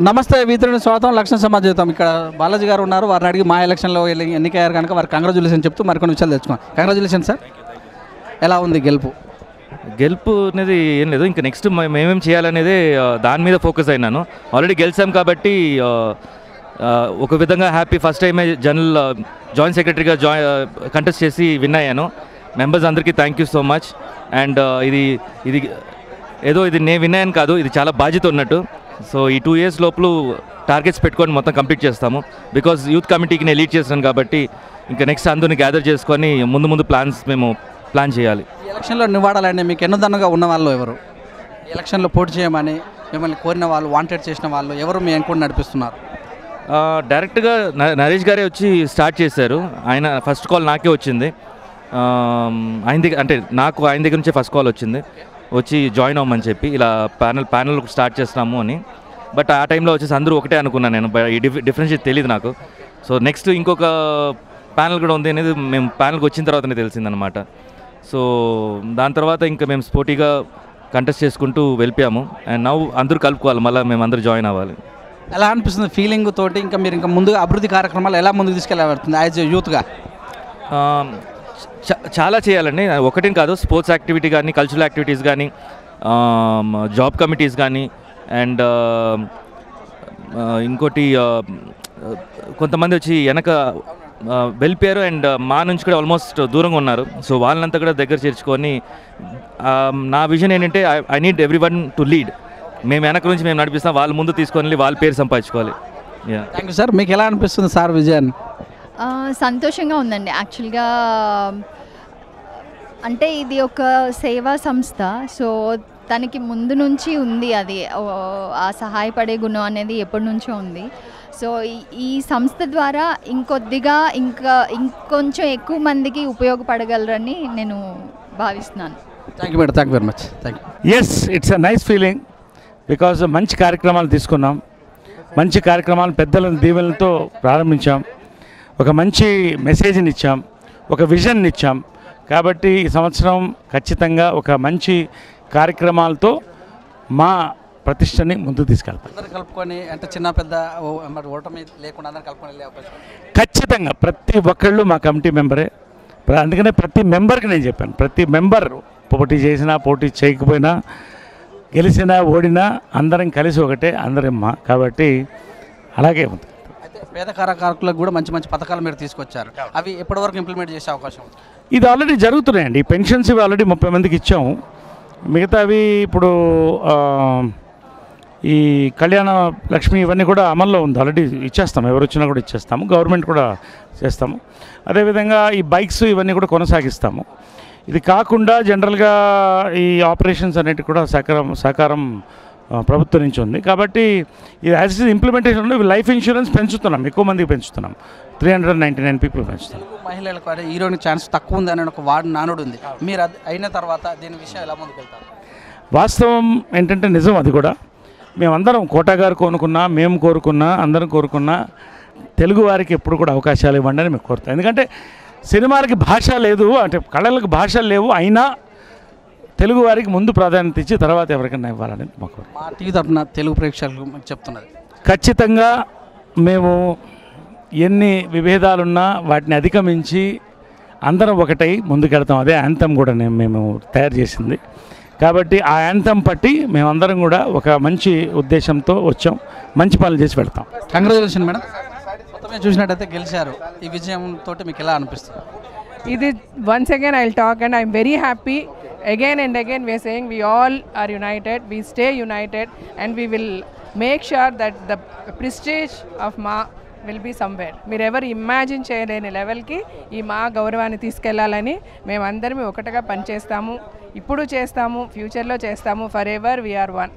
నమస్తే వీతుడిని స్వాగతం లక్ష్మణ సమాజం ఇక్కడ బాలాజీ గారు ఉన్నారు వారిని అడిగి మా ఎలక్షన్లో ఎన్నికయ్యారు కనుక వారికి కంగ్రాచులేషన్ చెప్తూ మరికొన్ని విషయాలు తెచ్చుకున్నాం కంగ్రాచులేషన్ సార్ ఎలా ఉంది గెలుపు అనేది ఏం లేదు ఇంకా నెక్స్ట్ మేమేం చేయాలనేది దాని మీద ఫోకస్ అయినాను ఆల్రెడీ గెలిచాం కాబట్టి ఒక విధంగా హ్యాపీ ఫస్ట్ టైమే జాయింట్ సెక్రటరీగా కంటెస్ట్ చేసి విన్ అయ్యాను మెంబర్స్ అందరికీ thank you so much and ఇది ఏదో ఇది నేను విన్ అయ్యాను కాదు ఇది చాలా బాధ్యత ఉన్నట్టు సో ఈ 2 years లోపల టార్గెట్స్ పెట్టుకొని మొత్తం కంప్లీట్ చేస్తాము బికాజ్ యూత్ కమిటీకి నేను లీడ్ చేస్తాను కాబట్టి ఇంకా నెక్స్ట్ అందరిని గ్యాదర్ చేసుకొని ముందు ప్లాన్స్ మేము ప్లాన్ చేయాలి. ఈ ఎలక్షన్లో నివాడాలంటే మీకు ఎన్నదన్నగా ఉన్న వాళ్ళు ఎవరు ఎలక్షన్లో పోటీ చేయమని మిమ్మల్ని కోరిన వాళ్ళు వాంటెడ్ చేసిన వాళ్ళు ఎవరు మీ ఎంకొని నడిపిస్తున్నారు? డైరెక్ట్గా నరేష్ గారే వచ్చి స్టార్ట్ చేశారు. ఆయన ఫస్ట్ కాల్ నాకే వచ్చింది. ఆయన దగ్గర అంటే నాకు ఆయన దగ్గర నుంచే ఫస్ట్ కాల్ వచ్చింది వచ్చి జాయిన్ అవ్వమని చెప్పి ఇలా ప్యానల్ స్టార్ట్ చేస్తున్నాము అని. బట్ ఆ టైంలో వచ్చేసి అందరూ ఒకటే అనుకున్నాను నేను ఈ డిఫరెన్షియేట్ తెలియదు నాకు. సో నెక్స్ట్ ఇంకొక ప్యానల్ కూడా ఉంది అనేది మేము ప్యానల్కి వచ్చిన తర్వాతనే తెలిసిందనమాట. సో దాని తర్వాత ఇంకా మేము స్పోర్టీగా కంటెస్ట్ చేసుకుంటూ వెళ్ళిపోయాము అండ్ నవ్వు అందరూ కలుపుకోవాలి మళ్ళీ మేము అందరూ జాయిన్ అవ్వాలి. ఎలా అనిపిస్తుంది ఫీలింగ్ తోటి ఇంకా మీరు ఇంకా ముందుగా అభివృద్ధి కార్యక్రమాలు ఎలా ముందుకు తీసుకెళ్ళబడుతుంది యాజ్ యూత్గా? చాలా చేయాలండి ఒకటి కాదు స్పోర్ట్స్ యాక్టివిటీ కానీ కల్చరల్ యాక్టివిటీస్ కానీ జాబ్ కమిటీస్ కానీ అండ్ ఇంకోటి కొంతమంది వచ్చి వెనక వెళ్ళిపోయారు అండ్ మా నుంచి కూడా ఆల్మోస్ట్ దూరంగా ఉన్నారు. సో వాళ్ళంతా కూడా దగ్గర చేర్చుకొని నా విజన్ ఏంటంటే I need every one to lead. మేము వెనక నుంచి మేము నడిపిస్తాం వాళ్ళు ముందు తీసుకొని వాళ్ళ పేరు సంపాదించుకోవాలి. Thank you sir. మీకు ఎలా అనిపిస్తుంది సార్ విజయన్? సంతోషంగా ఉందండి యాక్చువల్గా. అంటే ఇది ఒక సేవా సంస్థ సో తనకి ముందు నుంచి ఉంది అది ఆ సహాయపడే గుణం అనేది ఎప్పటి నుంచో ఉంది. సో ఈ సంస్థ ద్వారా ఇంకొంచెం ఎక్కువ మందికి ఉపయోగపడగలరని నేను భావిస్తున్నాను. Thank you madam. Thank you very much. Thank you. Yes it's a nice feeling because మంచి కార్యక్రమాలు తీసుకున్నాం. మంచి కార్యక్రమాలు పెద్దల దీవెనలతో ప్రారంభించాం. ఒక మంచి మెసేజ్ని ఇచ్చాం, ఒక విజన్ని ఇచ్చాం. కాబట్టి ఈ సంవత్సరం ఖచ్చితంగా ఒక మంచి కార్యక్రమాలతో మా ప్రతిష్టని ముందుకు తీసుకెళ్తాం. అందరూ కలుపుకొని అంటే చిన్న పెద్ద ఓటమి లేకుండా అందరూ కలుపుకొని వెళ్ళే అవకాశం ఖచ్చితంగా ప్రతి ఒక్కళ్ళు మా కమిటీ మెంబరే. అందుకనే ప్రతి మెంబర్కి నేను చెప్పాను ప్రతి మెంబర్ పోటీ చేసినా పోటీ చేయకపోయినా గెలిచినా ఓడినా అందరం కలిసి ఒకటే అందరమ్మా. కాబట్టి అలాగే ఉంది. పేద కళాకారులకు కూడా మంచి మంచి పథకాలు మీరు తీసుకొచ్చారు. అవి ఎప్పటివరకు ఇంప్లిమెంట్ చేసే అవకాశం ఉంది? ఇది ఆల్రెడీ జరుగుతున్నాయండి. పెన్షన్స్ ఇవి ఆల్రెడీ 30 మందికి ఇచ్చాము. మిగతావి ఇప్పుడు ఈ కళ్యాణ లక్ష్మి ఇవన్నీ కూడా అమల్లో ఉంది. ఆల్రెడీ ఇచ్చేస్తాము. ఎవరు వచ్చినా కూడా ఇచ్చేస్తాము. గవర్నమెంట్ కూడా చేస్తాము. అదేవిధంగా ఈ బైక్స్ ఇవన్నీ కూడా కొనసాగిస్తాము. ఇది కాకుండా జనరల్గా ఈ ఆపరేషన్స్ అన్నిటి కూడా సహకారం ప్రభుత్వం నుంచి ఉంది. కాబట్టి ఇది యాజ్ ఇట్ ఇంప్లిమెంటేషన్లో లైఫ్ ఇన్సూరెన్స్ పెంచుతున్నాం. ఎక్కువ మందికి పెంచుతున్నాం. 399 పీపుల్ పెంచుతున్నాం. మహిళలకు హీరోయిన్ ఛాన్స్ తక్కువ ఉంది అని ఒక నానుడు ఉంది. మీరు అయిన తర్వాత దీని విషయం ఎలా ముందుకెళ్తారు? వాస్తవం ఏంటంటే నిజం అది కూడా. మేమందరం కోటా గారు కోరుకున్నా మేము కోరుకున్నా అందరం కోరుకున్నా తెలుగు వారికి ఎప్పుడు కూడా అవకాశాలు ఇవ్వండి అని మేము కోరుతాం. ఎందుకంటే సినిమాలకి భాష లేదు అంటే కళలకు భాషలు లేవు. అయినా తెలుగు వారికి ముందు ప్రాధాన్యత ఇచ్చి తర్వాత ఎవరికైనా ఇవ్వాలని మాకు మా టీవీ తరఫున తెలుగు ప్రేక్షకులకు చెప్తున్నది. ఖచ్చితంగా మేము ఎన్ని విభేదాలున్నా వాటిని అధిగమించి అందరం ఒకటై ముందుకెళ్తాం. అదే యాంథమ్ కూడా మేము తయారు చేసింది. కాబట్టి ఆ యాంథమ్ పట్టి మేమందరం కూడా ఒక మంచి ఉద్దేశంతో వచ్చాం. మంచి పనులు చేసి వెళ్తాం. Congratulation madam. మొత్తమే చూసినట్టయితే గెలిచారు. ఈ విజయంతో మీకు ఎలా అనిపిస్తుంది? ఇది once again I'll talk and I'm very happy. Again and again we are saying we all are united, we stay united and we will make sure that the prestige of Ma will be somewhere. మీరు ఎవరు imagine చేయలేని లెవెల్కి ఈ మా గౌరవాన్ని తీసుకెళ్లాలని మేమందరం ఒకటిగా పనిచేస్తాము. ఇప్పుడు చేస్తాము, ఫ్యూచర్లో చేస్తాము. Forever we are one.